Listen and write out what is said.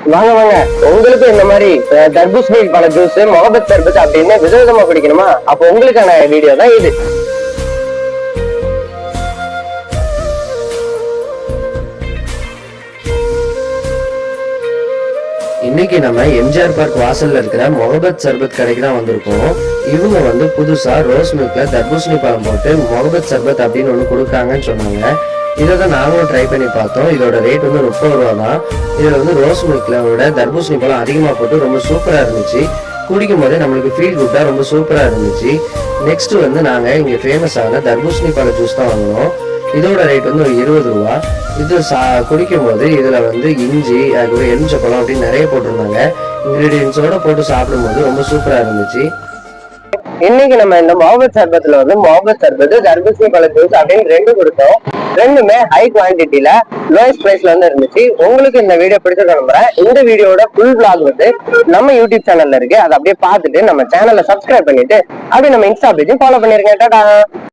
வாங்க வாங்க, உங்களுக்கு இந்த மாதிரி தர்பூசணி பழ ஜூஸ், முகபத் சர்பத் அப்படின்னு விதவிதமா குடிக்கணுமா? அப்போ உங்களுக்கான வீடியோ தான் இது. இன்னைக்கு நம்ம எம்ஜிஆர் பார்க் வாசல்ல இருக்கிற முகபத் சர்பத் கடைக்கு தான் வந்திருக்கோம். இவங்க வந்து புதுசா ரோஸ் மில்க்ல தர்பூசணி பழம் போட்டு முகபத் சர்பத் அப்படின்னு ஒண்ணு கொடுக்காங்கன்னு சொன்னாங்க. இதை தான் நாங்களும் ட்ரை பண்ணி பார்த்தோம். இதோட ரேட் வந்து 30 ரூபா தான். இதுல வந்து ரோஸ் மில்க்ல விட தர்பூசணி பழம் அதிகமா போட்டு ரொம்ப சூப்பரா இருந்துச்சு. குடிக்கும் போதே நம்மளுக்கு ஃபீல் குட்டா ரொம்ப சூப்பரா இருந்துச்சு. நெக்ஸ்ட் வந்து நாங்க இங்க ஃபேமஸ் ஆன தர்பூசணி பழ ஜூஸ் தான் வாங்கினோம். இதோட ரேட் வந்து ஒரு 20 ரூபா. இது குடிக்கும் போது இதுல வந்து இஞ்சி, அதுக்கு எலுமிச்சப்பழம் அப்படின்னு நிறைய போட்டிருந்தாங்க. இன்கிரீடியன்ஸோட போட்டு சாப்பிடும் போது ரொம்ப சூப்பரா இருந்துச்சு. இன்னைக்கு நம்ம இந்த முகபத் சர்பத்துல வந்து முகபத் சர்பத், தர்பூசணி பழ ஜூஸ் அப்படின்னு ரெண்டு கொடுத்தோம். ரெண்டுமே ஹை குவான்டிட்டில லோயஸ்ட் பிரைஸ்ல வந்து இருந்துச்சு. உங்களுக்கு இந்த வீடியோ பிடிச்சது நம்புறேன். இந்த வீடியோட ஃபுல் vlog வந்து நம்ம யூடியூப் சேனல்ல இருக்கு. அதை அப்படியே பார்த்துட்டு நம்ம சேனலை சப்ஸ்கிரைப் பண்ணிட்டு அப்படியே நம்ம இன்ஸ்டா பேஜையும் ஃபாலோ பண்ணிருக்கேன். டாடா.